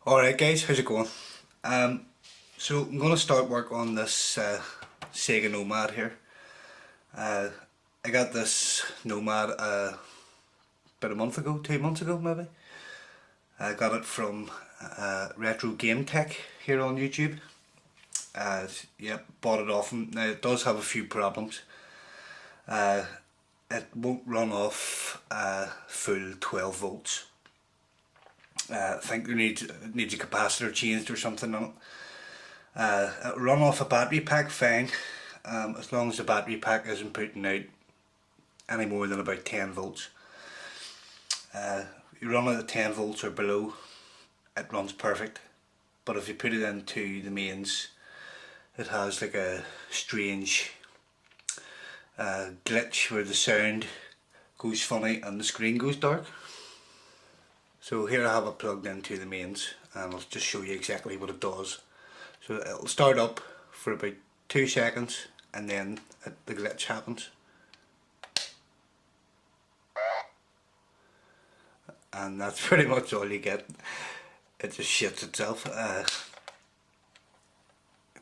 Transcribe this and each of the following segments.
Alright guys, how's it going? So I'm going to start work on this Sega Nomad here. I got this Nomad about a month ago, 2 months ago maybe. I got it from RetroGameTech here on YouTube. Yep, bought it off him. Now it does have a few problems. It won't run off full 12 volts. I think there needs a capacitor changed or something on it. It'll run off a battery pack fine, as long as the battery pack isn't putting out any more than about 10 volts. You run it at 10 volts or below, it runs perfect. But if you put it into the mains, it has like a strange glitch where the sound goes funny and the screen goes dark. So here I have it plugged into the mains, and I'll just show you exactly what it does. So it'll start up for about 2 seconds and then the glitch happens. And that's pretty much all you get. It just shits itself.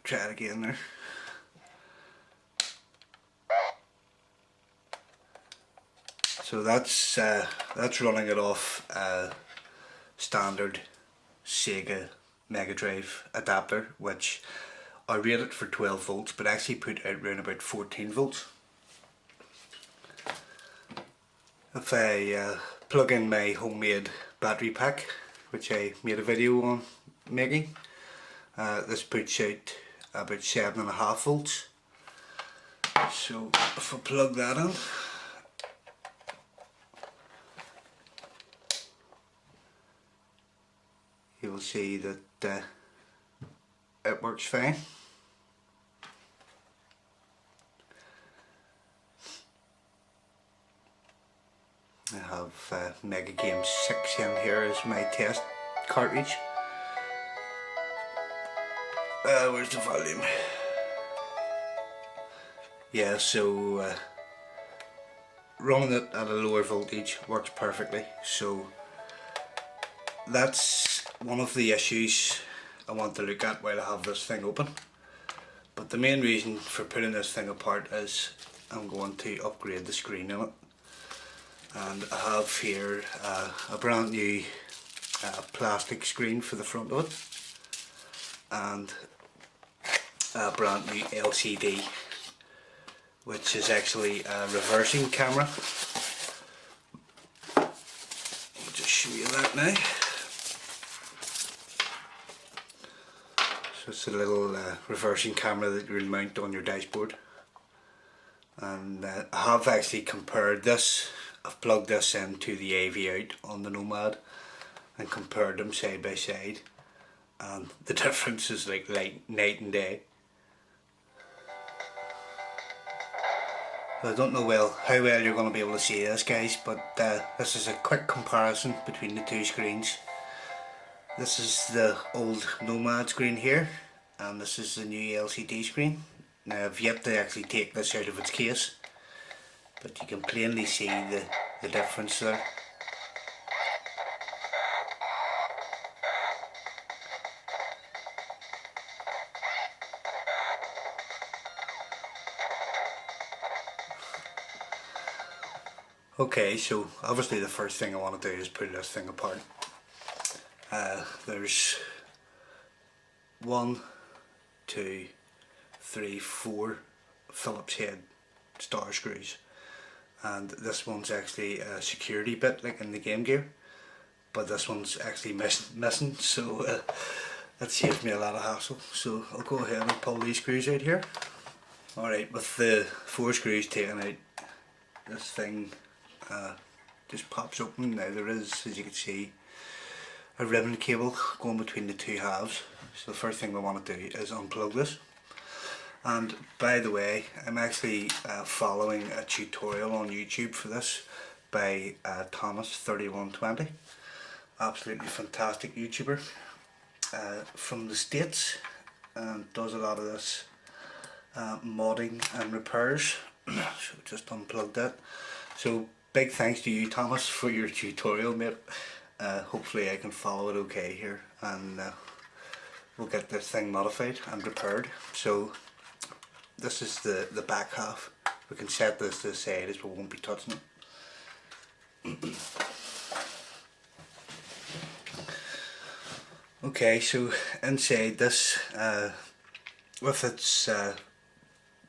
Try it again there. So that's running it off standard Sega Mega Drive adapter, which I rated for 12 volts but actually put out around about 14 volts. If I plug in my homemade battery pack, which I made a video on making, this puts out about 7.5 volts. So if I plug that in, you will see that it works fine. I have Mega Game 6 in here as my test cartridge. Where's the volume? Yeah, so running it at a lower voltage works perfectly. So that's one of the issues I want to look at while I have this thing open. But the main reason for putting this thing apart is I'm going to upgrade the screen in it. And I have here a brand new plastic screen for the front of it, and a brand new LCD, which is actually a reversing camera. I'll just show you that now. So it's a little reversing camera that you'll mount on your dashboard. And I have actually compared this. I've plugged this into the AV out on the Nomad and compared them side by side, and the difference is like night and day. I don't know how well you're going to be able to see this, guys, but this is a quick comparison between the two screens. This is the old Nomad screen here, and this is the new LCD screen. Now I've yet to actually take this out of its case, but you can plainly see the difference there. Okay, so obviously the first thing I want to do is put this thing apart. There's 1, 2, 3, 4 Phillips head star screws, and this one's actually a security bit like in the Game Gear, but this one's actually missing, so that saves me a lot of hassle. So I'll go ahead and pull these screws out here. Alright, with the 4 screws taken out, this thing just pops open. Now there is, as you can see, a ribbon cable going between the two halves. So the first thing we want to do is unplug this. And by the way, I'm actually following a tutorial on YouTube for this by Thomas3120. Absolutely fantastic YouTuber from the States, and does a lot of this modding and repairs. So just unplugged that. So big thanks to you, Thomas, for your tutorial, mate. hopefully I can follow it okay here, and we'll get this thing modified and repaired. So this is the back half. We can set this to the side as we won't be touching it. Okay, so inside this, with its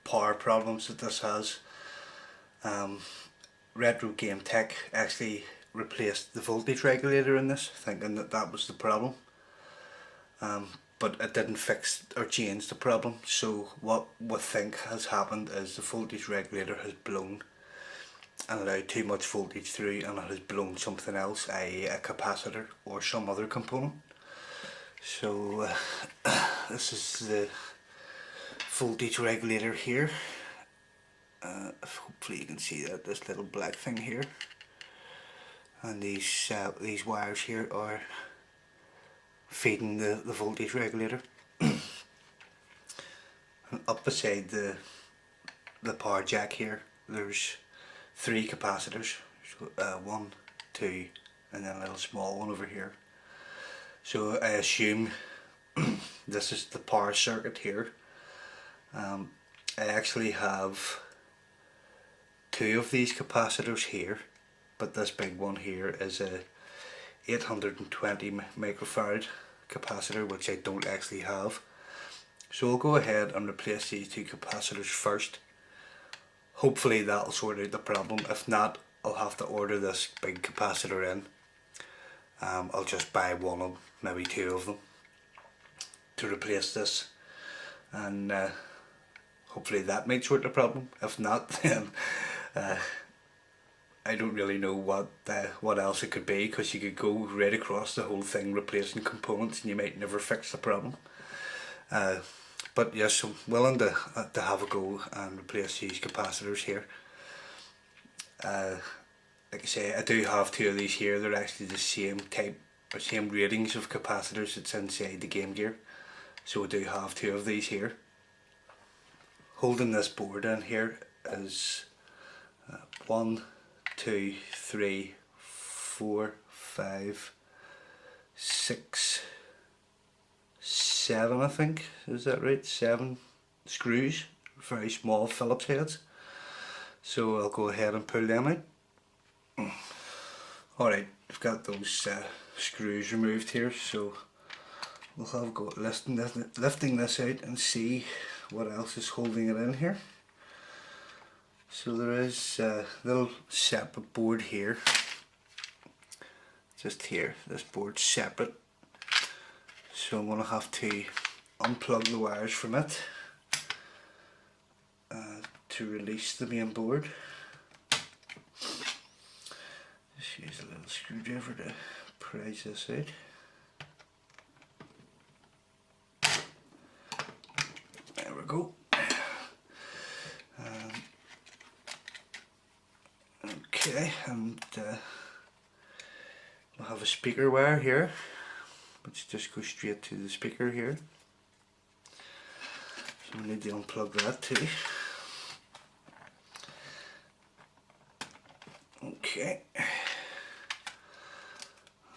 power problems that this has, RetroGameTech actually replaced the voltage regulator in this, thinking that that was the problem, but it didn't fix or change the problem. So what we think has happened is the voltage regulator has blown and allowed too much voltage through, and it has blown something else, i.e. a capacitor or some other component. So this is the voltage regulator here. Hopefully you can see that, this little black thing here, and these wires here are feeding the voltage regulator. And up beside the power jack here, there's 3 capacitors, so, 1, 2, and then a little small one over here. So I assume this is the power circuit here. I actually have 2 of these capacitors here, but this big one here is a 820 microfarad capacitor, which I don't actually have. So I'll go ahead and replace these 2 capacitors first. Hopefully that'll sort out the problem. If not, I'll have to order this big capacitor in. I'll just buy one of, maybe 2 of them to replace this, and hopefully that might sort the problem. If not, then I don't really know what else it could be, because you could go right across the whole thing replacing components and you might never fix the problem. But yes, I'm willing to have a go and replace these capacitors here. Like I say, I do have 2 of these here. They're actually the same type or same ratings of capacitors that's inside the Game Gear. So I do have 2 of these here. Holding this board in here is 1, 2, 3, 4, 5, 6, 7, I think. Is that right? 7 screws, very small Phillips heads. So I'll go ahead and pull them out. Alright, I've got those screws removed here, so we'll have a go at lifting this out and see what else is holding it in here. So there is a little separate board here, just here. This board's separate, so I'm going to have to unplug the wires from it to release the main board. Just use a little screwdriver to prise this out. There we go. Okay, and we'll have a speaker wire here, which just goes straight to the speaker here. So we need to unplug that too. Okay.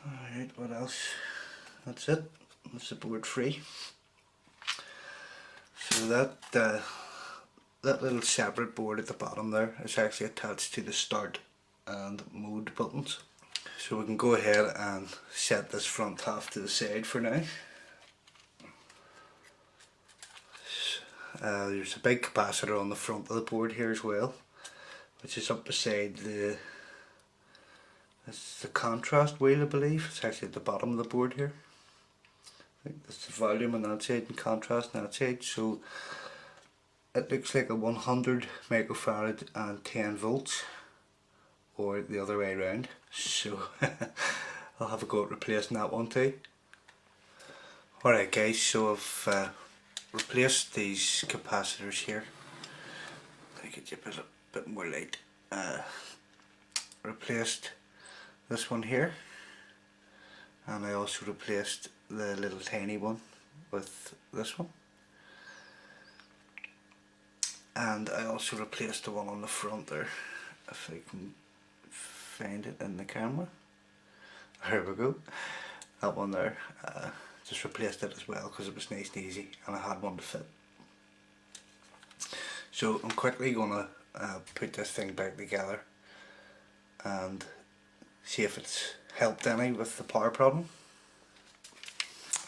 Alright, what else? That's it. That's the board free. So that little separate board at the bottom there is actually attached to the start and mode buttons. So we can go ahead and set this front half to the side for now. There's a big capacitor on the front of the board here as well, which is up beside it's the contrast wheel, I believe. It's actually at the bottom of the board here. I think that's the volume on that side and contrast on that side. So it looks like a 100 microfarad and 10 volts, or the other way around. So I'll have a go at replacing that one too. Alright guys, so I've replaced these capacitors here. Let me get you a bit more light. Replaced this one here, and I also replaced the little tiny one with this one, and I also replaced the one on the front there, if I can find it in the camera. There we go. That one there. Just replaced it as well because it was nice and easy and I had one to fit. So I'm quickly going to put this thing back together and see if it's helped any with the power problem.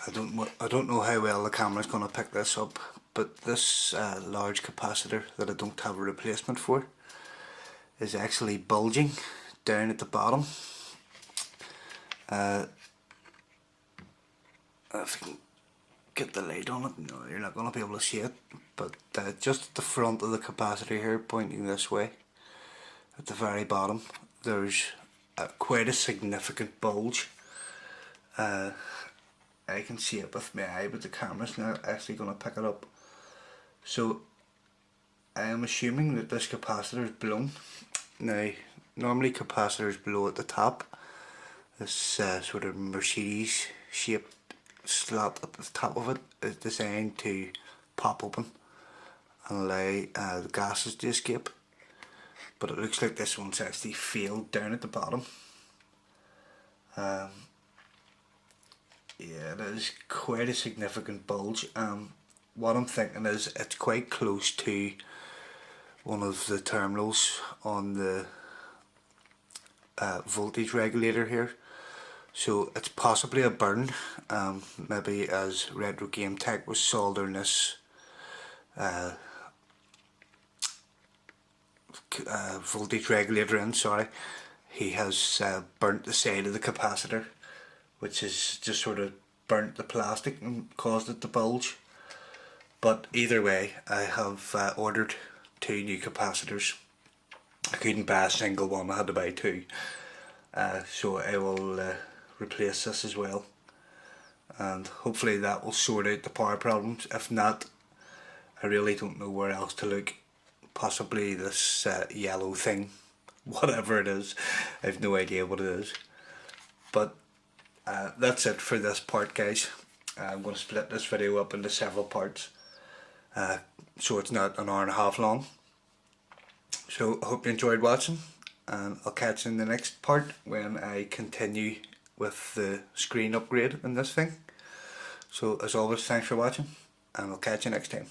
I don't know how well the camera's going to pick this up, but this large capacitor that I don't have a replacement for is actually bulging down at the bottom. If you can get the light on it, no, you're not going to be able to see it, but just at the front of the capacitor here, pointing this way, at the very bottom, there's quite a significant bulge. I can see it with my eye, but the camera's not actually going to pick it up. So I am assuming that this capacitor is blown. Now, normally capacitors blow at the top. This sort of Mercedes shaped slot at the top of it is designed to pop open and allow the gases to escape. But it looks like this one's actually failed down at the bottom. Yeah, it is quite a significant bulge. What I'm thinking is it's quite close to one of the terminals on the voltage regulator here. So it's possibly a burn, maybe as RetroGameTech was soldering this voltage regulator in, he has burnt the side of the capacitor, which has just sort of burnt the plastic and caused it to bulge. But either way, I have ordered 2 new capacitors. I couldn't buy a single one, I had to buy 2. So I will replace this as well, and hopefully that will sort out the power problems. If not, I really don't know where else to look. Possibly this yellow thing, whatever it is, I have no idea what it is. But that's it for this part, guys. I'm going to split this video up into several parts, so it's not an hour and a half long. So I hope you enjoyed watching, and I'll catch you in the next part when I continue with the screen upgrade in this thing. So as always, thanks for watching, and I'll catch you next time.